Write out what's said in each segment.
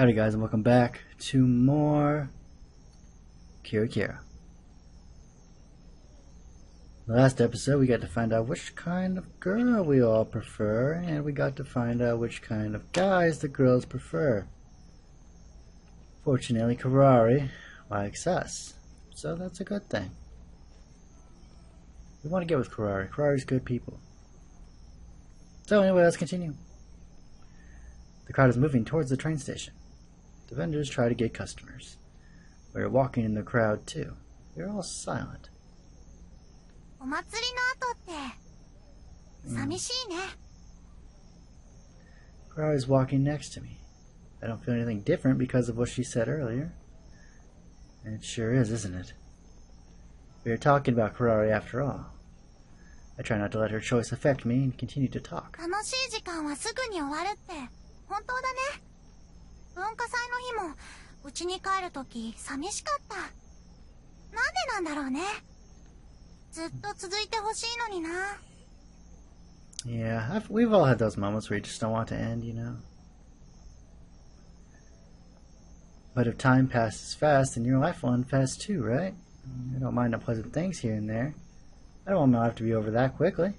Howdy guys, and welcome back to more Kira Kira. The last episode we got to find out which kind of girl we all prefer, and we got to find out which kind of guys the girls prefer. Fortunately, Kirari likes us, so that's a good thing. We want to get with Kirari. Kirari's good people. So anyway, let's continue. The crowd is moving towards the train station. The vendors try to get customers. We are walking in the crowd too. We are all silent. Kirari is walking next to me. I don't feel anything different because of what she said earlier. And it sure is, isn't it? We are talking about Kirari after all. I try not to let her choice affect me and continue to talk. Yeah, we've all had those moments where you just don't want to end, you know. But if time passes fast, then your life will end fast too, right? I don't mind unpleasant things here and there. I don't want my life to be over that quickly.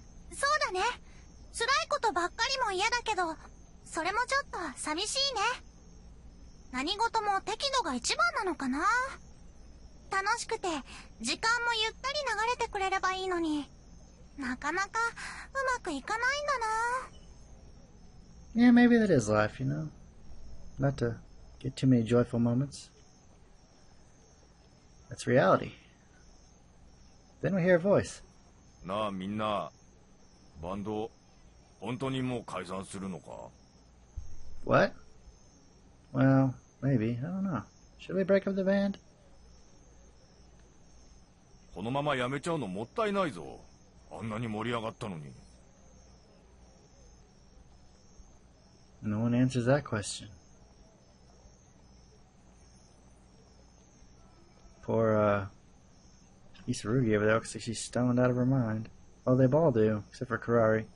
Yeah, maybe that is life, you know. Not to get too many joyful moments. That's reality. Then we hear a voice. What? Well, maybe. I don't know. Should we break up the band? No one answers that question. Poor, Isarugi over there looks like she's stoned out of her mind. Oh, they all do, except for Kirari.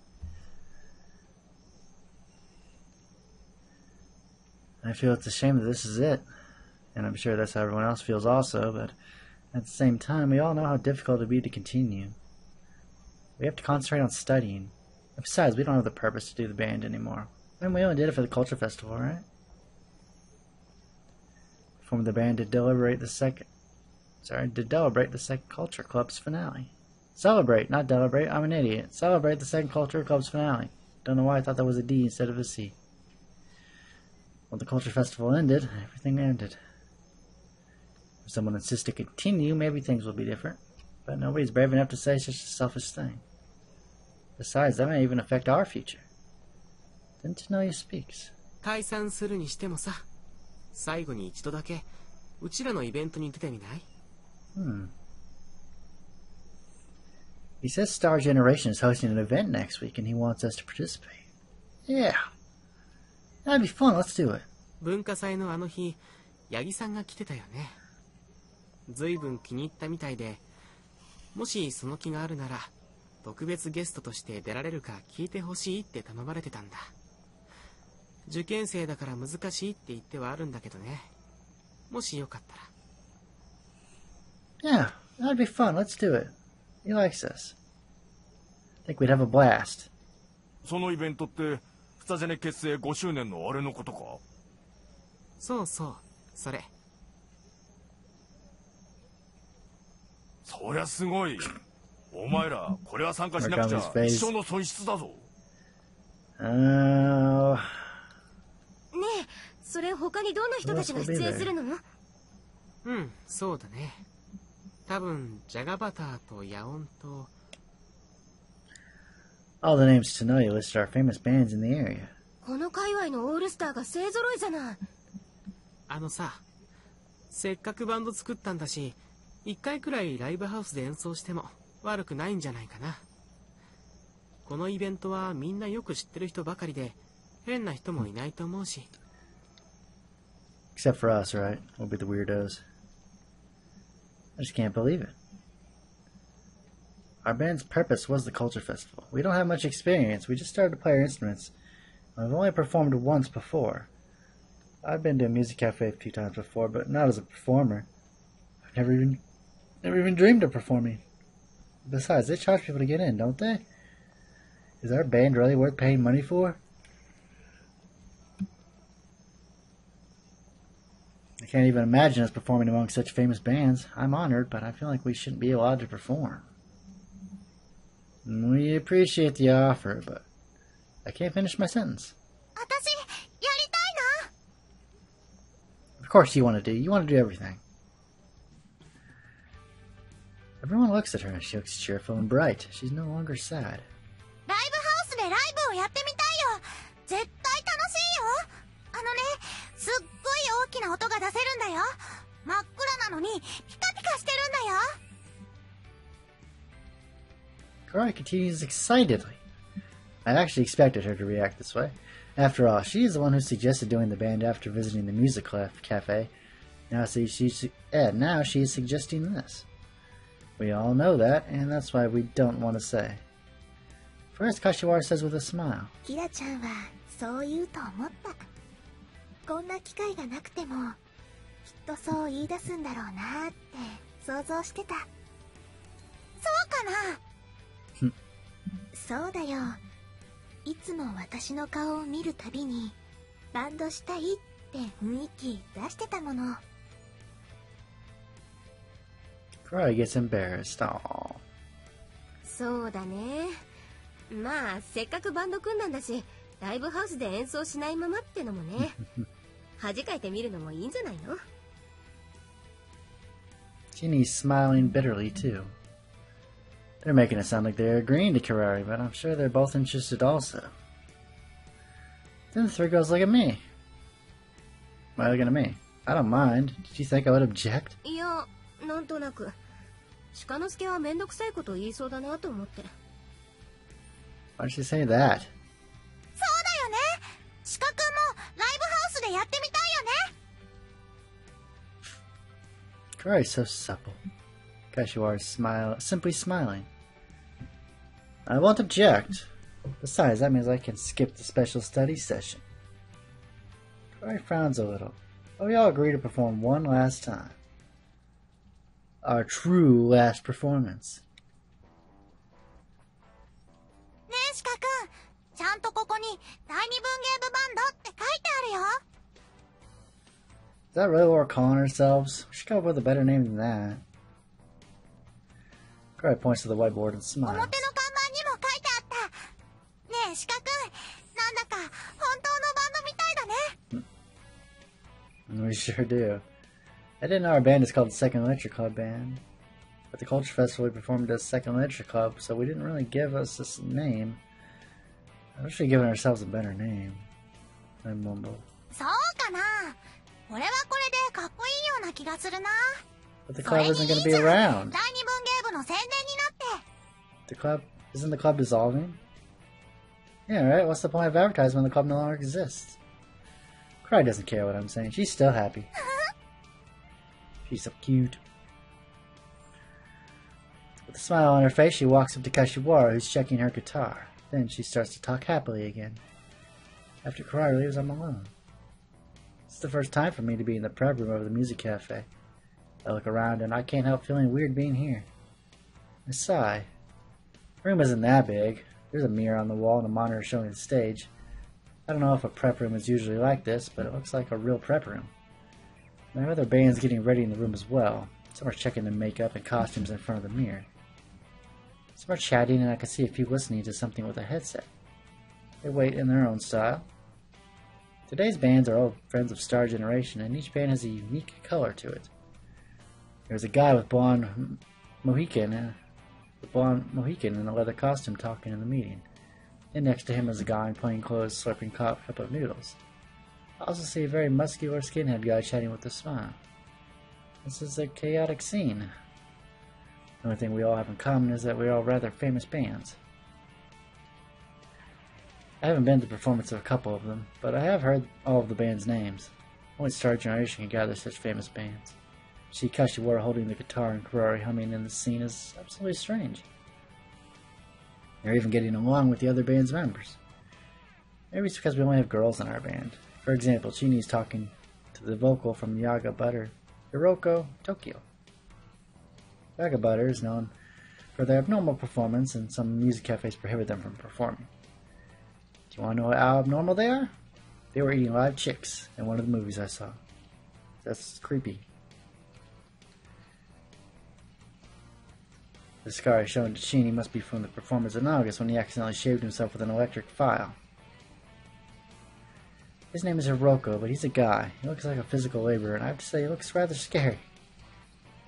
I feel it's a shame that this is it. And I'm sure that's how everyone else feels also, but at the same time, we all know how difficult it would be to continue. We have to concentrate on studying. And besides, we don't have the purpose to do the band anymore. And we only did it for the culture festival, right? Formed the band to celebrate the second culture club's finale. Celebrate, not deliberate. I'm an idiot. Celebrate the second culture club's finale. Don't know why I thought that was a D instead of a C. Well, the culture festival ended. Everything ended. If someone insists to continue, maybe things will be different. But nobody's brave enough to say such a selfish thing. Besides, that may even affect our future. Then Tanoya speaks. He says Star Generation is hosting an event next week and he wants us to participate. Yeah. That'd be fun, let's do it. Yeah, that'd be fun, let's do it. He likes us. I think we'd have a blast. All the names Tanoya listed are famous bands in the area. Except for us, right? We'll be the weirdos. I just can't believe it. Our band's purpose was the Culture Festival. We don't have much experience. We just started to play our instruments. We've only performed once before. I've been to a music cafe a few times before, but not as a performer. I've never even dreamed of performing. Besides, they charge people to get in, don't they? Is our band really worth paying money for? I can't even imagine us performing among such famous bands. I'm honored, but I feel like we shouldn't be allowed to perform. We appreciate the offer, but I can't finish my sentence. Of course you want to do everything. Everyone looks at her and she looks cheerful and bright. She's no longer sad. Kaori continues excitedly. I actually expected her to react this way. After all, she's the one who suggested doing the band after visiting the music cafe. Now she's suggesting this. We all know that, and that's why we don't want to say. First, Kashiwara says with a smile. Kira-chan wa sou iiu to omotta. Konna kikai ga nakute mo, kitto sou iidasu ndarou na atte souzou shite ta. Sou kana? Sou da yo. いつも私の顔を見るたびにバンドしたいって雰囲気出してたもの。Kaori gets embarrassed. Aww. そうだね。まあせっかくバンド組んだんだし、ライブハウスで演奏しないままってのもね。恥かいてみるのもいいんじゃないの? Ginny's smiling bitterly too. They're making it sound like they're agreeing to Kaori, but I'm sure they're both interested also. Then the three girls look at me. Why are they looking at me? I don't mind. Did you think I would object? いや、なんとなく。鹿之助はめんどくさいこと言いそうだなと思って。Why did she say that? そうだよね。鹿くんもライブハウスでやってみたいよね。Kaori's so supple. Kashiwara's simply smiling. I won't object. Besides, that means I can skip the special study session. Kaori frowns a little, but we all agree to perform one last time. Our true last performance. ねえ鹿くん、ちゃんとここに第二文芸部バンドって書いてあるよ。Is that really what we're calling ourselves? We should come up with a better name than that. Kaori points to the whiteboard and smiles. 表の看板にも書いてあった。ねえ鹿くん、なんだか本当のバンドみたいだね。 We sure do. I didn't know our band is called the Second Literature Club Band. At the Culture Festival we performed as Second Literature Club, so we didn't really give us this name. I wish we'd given ourselves a better name. I mumbled. そうかな。俺はこれでかっこいいような気がするな。 But the club isn't going to be around. 第二文芸部の宣伝になって。 Isn't the club dissolving? Yeah, right? What's the point of advertising when the club no longer exists? Kaori doesn't care what I'm saying. She's still happy. She's so cute. With a smile on her face, she walks up to Kashiwara, who's checking her guitar. Then she starts to talk happily again. After Kaori leaves, I'm alone. It's the first time for me to be in the prep room of the music cafe. I look around and I can't help feeling weird being here. I sigh. The room isn't that big. There's a mirror on the wall and a monitor showing the stage. I don't know if a prep room is usually like this, but it looks like a real prep room. There are other bands getting ready in the room as well. Some are checking their makeup and costumes in front of the mirror. Some are chatting and I can see a few listening to something with a headset. They wait in their own style. Today's bands are all friends of Star Generation, and each band has a unique color to it. There's a guy with blonde Mohican in a leather costume talking in the meeting. And next to him is a guy in plain clothes slurping a cup of noodles. I also see a very muscular skinhead guy chatting with a smile. This is a chaotic scene. The only thing we all have in common is that we're all rather famous bands. I haven't been to the performance of a couple of them, but I have heard all of the bands' names. Only Star Generation can gather such famous bands. To see Kashiwara holding the guitar and Kaori humming in the scene is absolutely strange. They're even getting along with the other band's members. Maybe it's because we only have girls in our band. For example, Chini's talking to the vocal from Yaga Butter, Hiroko, Tokyo. Yaga Butter is known for their abnormal performance, and some music cafes prohibit them from performing. Do you want to know how abnormal they are? They were eating live chicks in one of the movies I saw. That's creepy. The scar shown to Chini must be from the performance in August when he accidentally shaved himself with an electric file. His name is Hiroko, but he's a guy. He looks like a physical laborer, and I have to say he looks rather scary.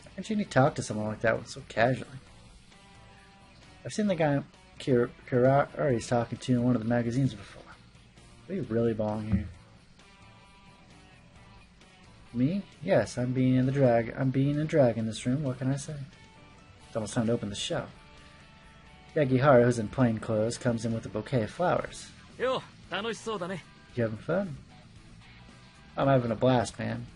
How can Chini talk to someone like that so casually? I've seen the guy Kurari's talking to in one of the magazines before. Do you really belong here? Me? Yes, I'm being a drag in this room. What can I say? It's almost time to open the show. Yagihara, who's in plain clothes, comes in with a bouquet of flowers. Yo, 楽しそうだね. You having fun? I'm having a blast, man.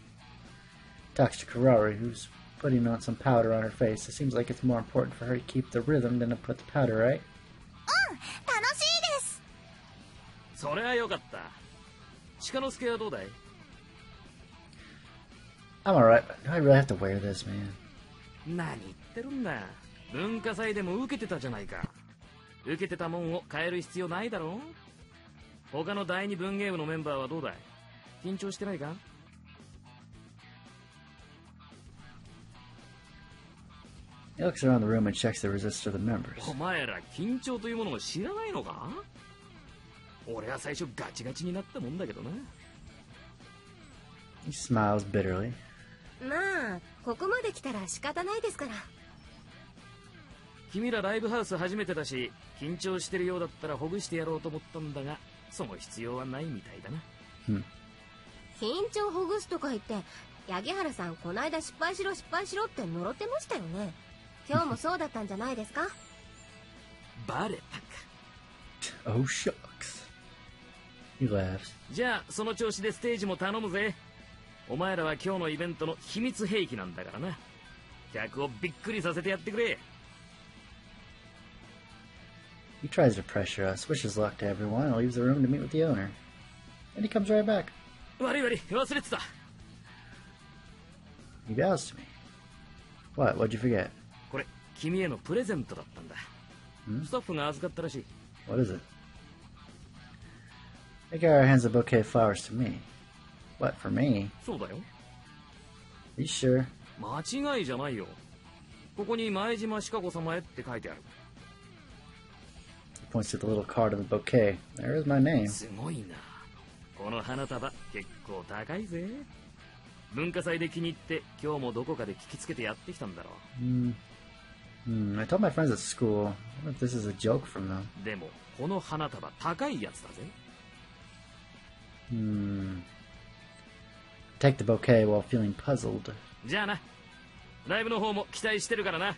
Talks to Kurari, who's putting on some powder on her face. It seems like it's more important for her to keep the rhythm than to put the powder right. 楽しいです。それはよかった。鹿之助はどうだい? I'm alright, but do I really have to wear this, man? 何言ってるんだ。文化祭でも受けてたじゃないか。受けてたもんを変える必要ないだろ。他の第二文芸部のメンバーはどうだい? 緊張してないか? He looks around the room and checks the resist of the members. お前ら緊張というものを知らないのか? 俺は最初ガチガチになったもんだけどな。He smiles bitterly. まあここまで来たら仕方ないですから。君らライブハウス初めてだし、緊張してるようだったらほぐしてやろうと思ったんだが、その必要はないみたいだな。緊張ほぐすとか言って、八木原さんこないだ失敗しろって呪ってましたよね。今日もそうだったんじゃないですか? バレたか。Oh shucks. He laughs. じゃあその調子でステージも頼むぜ。お前らは今日のイベントの秘密兵器なんだからな。客をびっくりさせてやってくれ。He tries to pressure us, wishes luck to everyone, and leaves the room to meet with the owner. And he comes right back. 悪い忘れてた。He bows to me. What? What'd you forget? これ君へのプレゼントだったんだ。スタッフが預かったらしい。What is it? Megara hands a bouquet of flowers to me. What, for me? そうだよ。Are you sure? 間違いじゃないよ。ここに前島鹿子様へって書いてある。He points to the little card of the bouquet. There is my name. すごいな。この花束結構高いぜ。文化祭で気に入って今日もどこかで聞きつけてやってきたんだろう。I told my friends at school. I wonder if this is a joke from them. でもこの花束高いやつだぜ。Take the bouquet while feeling puzzled. じゃあな。ライブの方も期待してるからな。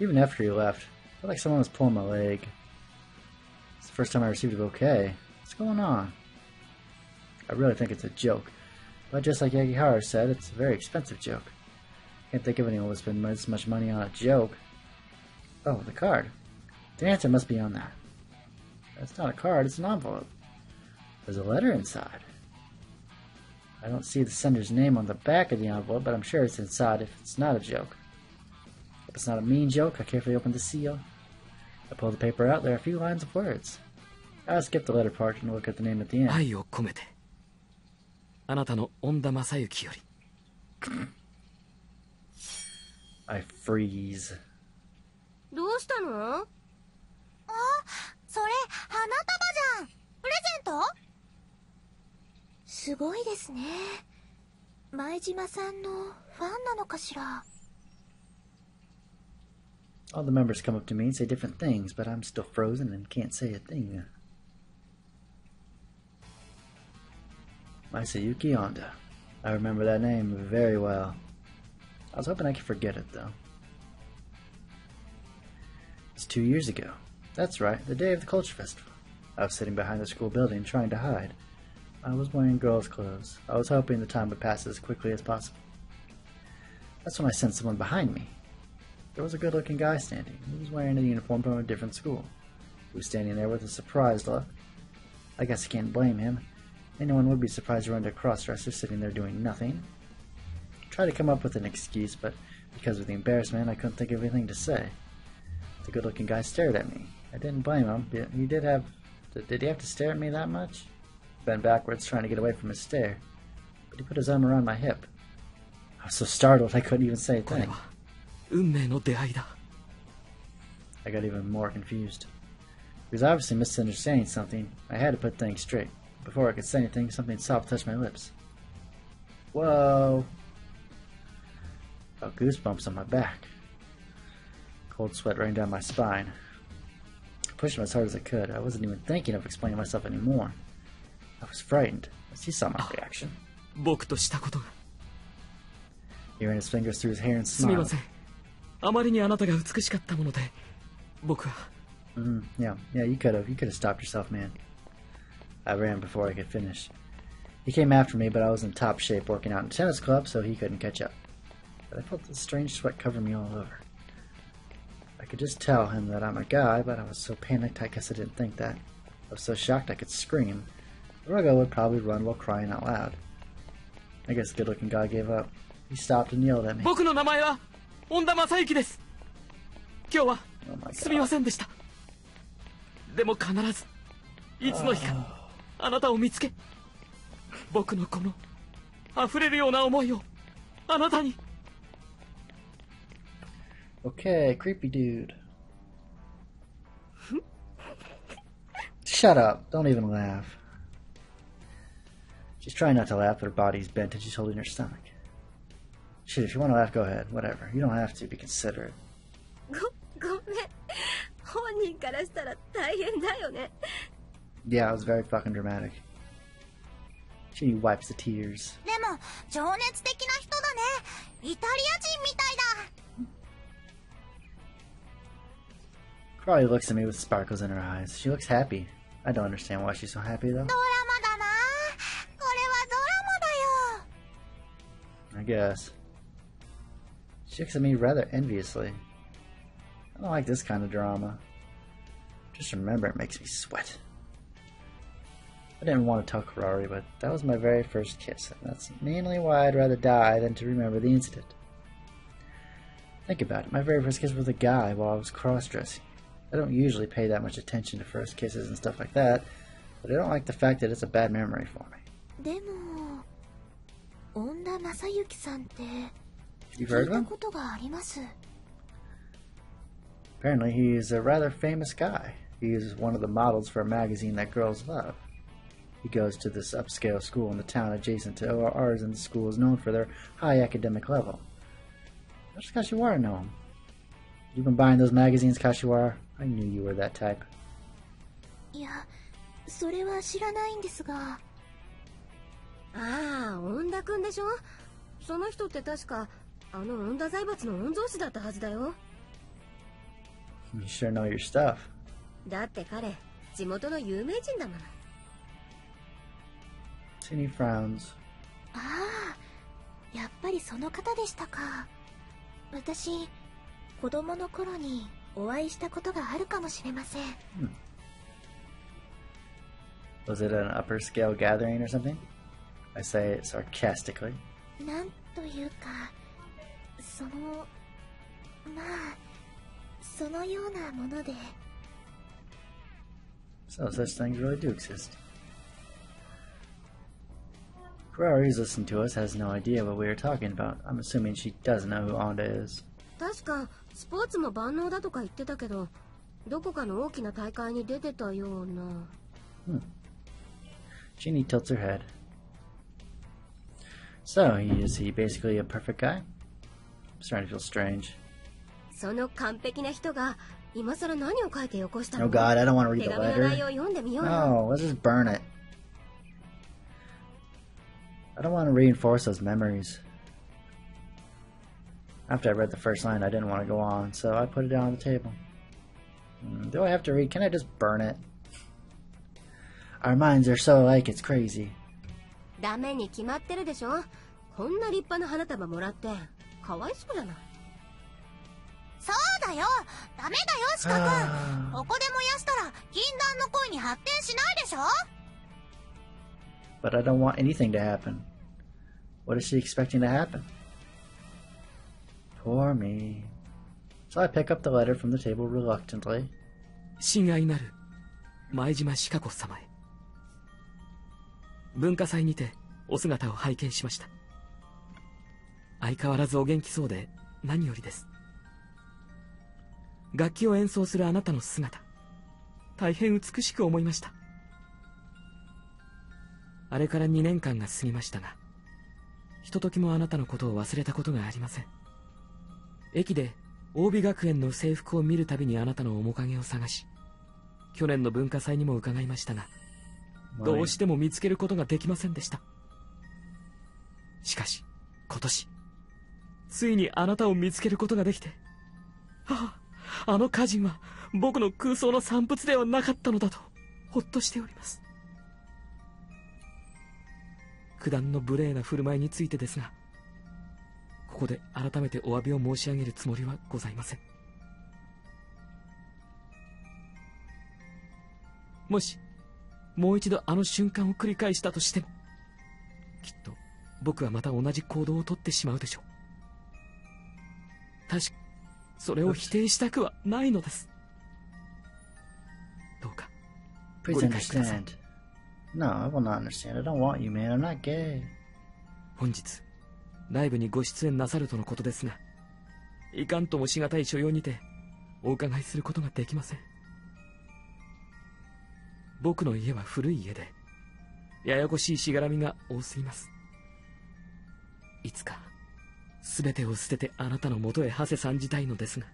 Even after he left, I felt like someone was pulling my leg. It's the first time I received a bouquet. What's going on? I really think it's a joke. But just like Yagihara said, it's a very expensive joke. Can't think of anyone who would spend this much money on a joke. Oh, the card. The answer must be on that. That's not a card, it's an envelope. There's a letter inside. I don't see the sender's name on the back of the envelope, but I'm sure it's inside if it's not a joke. If it's not a mean joke, I carefully open the seal. I pull the paper out, there are a few lines of words. I'll skip the letter part and look at the name at the end. 愛を込めて。あなたの恩田正幸より。I freeze. どうしたの? あ、それ花束じゃん。プレゼント？すごいですね。前島さんのファンなのかしら。All the members come up to me and say different things, but I'm still frozen and can't say a thing. Masayuki Honda. I remember that name very well. I was hoping I could forget it, though. It's 2 years ago. That's right, the day of the Culture Festival. I was sitting behind the school building trying to hide. I was wearing girls' clothes. I was hoping the time would pass as quickly as possible. That's when I sensed someone behind me. There was a good-looking guy standing. He was wearing a uniform from a different school. He was standing there with a surprised look. I guess I can't blame him. Anyone would be surprised to run into a crossdresser sitting there doing nothing. I tried to come up with an excuse, but because of the embarrassment, I couldn't think of anything to say. The good-looking guy stared at me. I didn't blame him. Did he have to stare at me that much? Bent backwards, trying to get away from his stare. But he put his arm around my hip. I was so startled I couldn't even say a thing. 運命の出会いだ。 I got even more confused. He was obviously misunderstanding something. I had to put things straight. Before I could say anything, something soft touched my lips. Whoa! Felt goosebumps on my back. Cold sweat running down my spine. I pushed him as hard as I could. I wasn't even thinking of explaining myself anymore. I was frightened. He saw my reaction. 僕としたことが。 He ran his fingers through his hair and すみま smiled. せん。あまりにあなたが美しかったもので、僕は。Yeah, you could have stopped yourself, man. I ran before I could finish. He came after me, but I was in top shape working out in a tennis club, so he couldn't catch up. But I felt this strange sweat cover me all over. I could just tell him that I'm a guy, but I was so panicked I guess I didn't think that. I was so shocked I could scream. Rugo would probably run while crying out loud. I guess the good-looking guy gave up. He stopped and yelled at me. 僕の名前は恩田正幸です。今日は Oh my すみま god. せんでした。でも必ずいつの日かあなたを見つけ、僕のこの溢れるような思いをあなたに。 Okay, creepy dude. Shut up. Don't even laugh. She's trying not to laugh, but her body's bent and she's holding her stomach. Shit, if you want to laugh, go ahead. Whatever. You don't have to. Be considerate. ごめん。本人からしたら大変だよね。 Yeah, it was very fucking dramatic. She wipes the tears. でも情熱的な人だね。イタリア人みたいだ。 Carly looks at me with sparkles in her eyes. She looks happy. I don't understand why she's so happy, though. ドラマだな。これはドラマだよ。 I guess. She looks at me rather enviously. I don't like this kind of drama. Just remember it makes me sweat. I didn't want to tell Karari, but that was my very first kiss, and that's mainly why I'd rather die than to remember the incident. Think about it, my very first kiss was with a guy while I was cross-dressing. I don't usually pay that much attention to first kisses and stuff like that, but I don't like the fact that it's a bad memory for me. でも恩田正幸さんって You've 聞 heard い of た him? ことがあります。 Apparently he's a rather famous guy. He's one of the models for a magazine that girls love. He goes to this upscale school in the town adjacent to ours, and the school is known for their high academic level. How does Kashiwara know him? You've been buying those magazines, Kashiwara? I knew you were that type. いや、それは知らないんですが。ああ、恩田くんでしょ。その人って確かあの恩田財閥の御曹司だったはずだよ。You sure know your stuff. だって彼地元の有名人だもの。 Teeny frowns. ああ、やっぱりその方でしたか。私、子供の頃にお会いしたことがあるかもしれません。Was it an upper scale gathering or something? I say it sarcastically. なんというか、まあ、そのようなもので。 So such things really do exist. Karari, who's listening to us, has no idea what we are talking about. I'm assuming she does know who Onda is. 確かスポーツも万能だとか言ってたけど、どこかの大きな大会に出てたような。Jeannie tilts her head. So, is he basically a perfect guy? I'm starting to feel strange. その完璧な人が今更何を書いてよこしたの？ Oh god, I don't want to read 手 the 紙の内容 letter. を読んでみようよ。 No, let's just burn it. I don't want to reinforce those memories. After I read the first line, I didn't want to go on, so I put it down on the table. Do I have to read? Can I just burn it? Our minds are so alike, it's crazy. ダメに決まってるでしょ。こんな立派な花束もらってかわいそうじゃない。そうだよ。ダメだよ、シカ君。ここで燃やしたら禁断の恋に発展しないでしょ。but I don't want anything to happen. What is she expecting to happen? Poor me. So I pick up the letter from the table reluctantly. 親愛なる前島シカ子様へ。文化祭にてお姿を拝見しました。相変わらずお元気そうで何よりです。楽器を演奏するあなたの姿、大変美しく思いました。あれから2年間が過ぎましたが、ひとときもあなたのことを忘れたことがありません。駅で大美学園の制服を見るたびにあなたの面影を探し、去年の文化祭にも伺いましたが、どうしても見つけることができませんでした。しかし今年ついにあなたを見つけることができて、あの歌人は僕の空想の産物ではなかったのだとほっとしております。九段の無礼な振る舞いについてですが、ここで改めてお詫びを申し上げるつもりはございません。もしもう一度あの瞬間を繰り返したとしても、きっと僕はまた同じ行動をとってしまうでしょう。確かそれを否定したくはないのです。どうかご Please 理解ください。 understand. No, I will not understand. I don't want you, man. I'm not gay. 本日ライブにご出演なさるとのことですが、いかんともしがたい所用にてお伺いすることができません。僕の家は古い家で、ややこしいしがらみが多すぎます。いつか全てを捨ててあなたのもとへ馳せ参じたいのですが、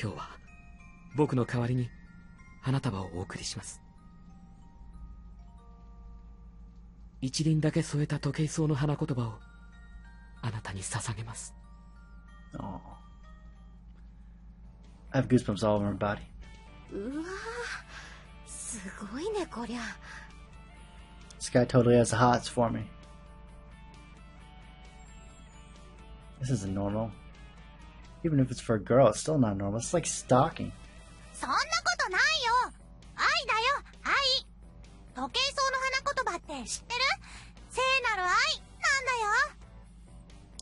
今日は僕の代わりに花束をお送りします。一輪だけ添えた時計草の花言葉をあなたに捧げます。 Oh. I have goosebumps all over my body. うわー、すごいねこりゃ。 This guy totally has the hots for me. This isn't normal. Even if it's for a girl, it's still not normal. It's like stalking. そんなことないよ。愛だよ、愛。時計草の花言葉って知ってる？聖なる愛なんだよ。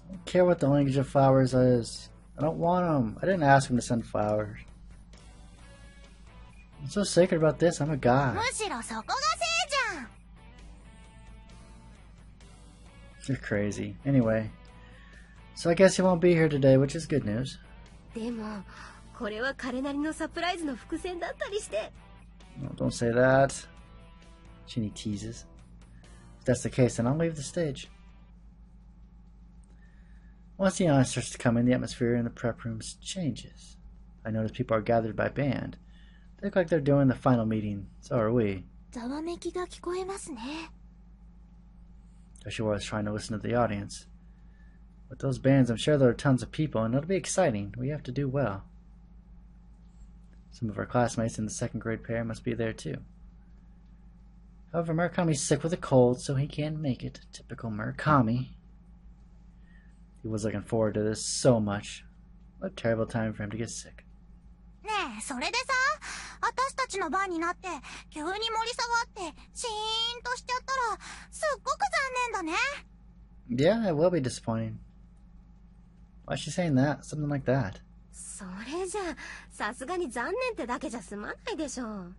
I don't care what the language of flowers is. I don't want them. I didn't ask him to send flowers. What's so sacred about this? I'm a guy. むしろそこが聖じゃん。 You're crazy. Anyway, so I guess he won't be here today, which is good news. でもこれは彼なりのサプライズの伏線だったりして。 No, don't say that. Ginny teases. If that's the case, then I'll leave the stage. Once the audience starts to come in, the atmosphere in the prep rooms changes. I notice people are gathered by band. They look like they're doing the final meeting. So are we. ざわめきが聞こえますね。 Joshua was trying to listen to the audience. With those bands, I'm sure there are tons of people, and it'll be exciting. We have to do well. Some of our classmates in the second grade pair must be there too. However, Murakami's sick with a cold, so he can't make it. Typical Murakami. He was looking forward to this so much. What a terrible time for him to get sick. ねえ、それでさ、私たちの番になって急に盛り下がってシーンとしちゃったらすっごく残念だね。 Yeah, it will be disappointing. Why is she saying that? Something like that. それじゃさすがに残念ってだけじゃ済まないでしょう。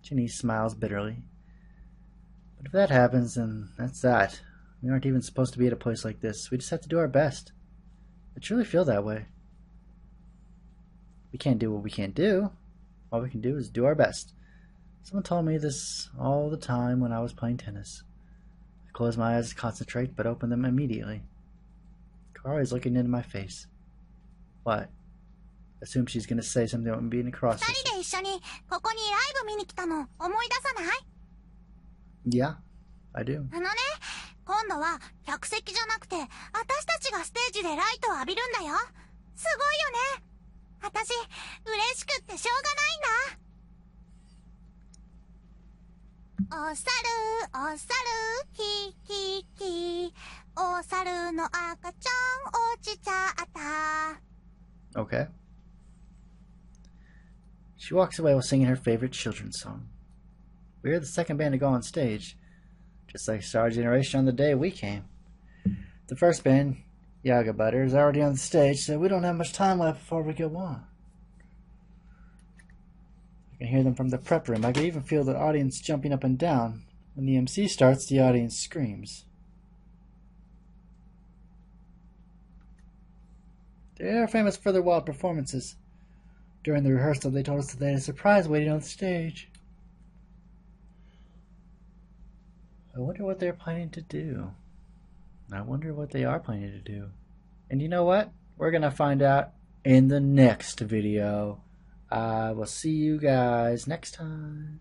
Ginny smiles bitterly. But if that happens, then that's that. We aren't even supposed to be at a place like this. We just have to do our best. I truly feel that way. We can't do what we can't do. All we can do is do our best. Someone told me this all the time when I was playing tennis. I close my eyes to concentrate, but open them immediately. Kara is looking into my face. What? Assume she's going to say something about me being a cross. 二人で一緒にここにライブ見に来たの思い出さない？ Yeah, I do. あのね、今度は客席じゃなくて私たちがステージでライトを浴びるんだよ。すごいよね。私嬉しくってしょうがないんだ。お猿お猿キキキ、お猿の赤ちゃん落ちちゃった。 Okay. She walks away while singing her favorite children's song. We're the second band to go on stage, just like Star Generation on the day we came. The first band, Yaga Butter, is already on the stage, so we don't have much time left before we go on. I can hear them from the prep room. I can even feel the audience jumping up and down. When the MC starts, the audience screams. They are famous for their wild performances. During the rehearsal, they told us that they had a surprise waiting on the stage. I wonder what they're planning to do. I wonder what they are planning to do. And you know what? We're going to find out in the next video. I will see you guys next time.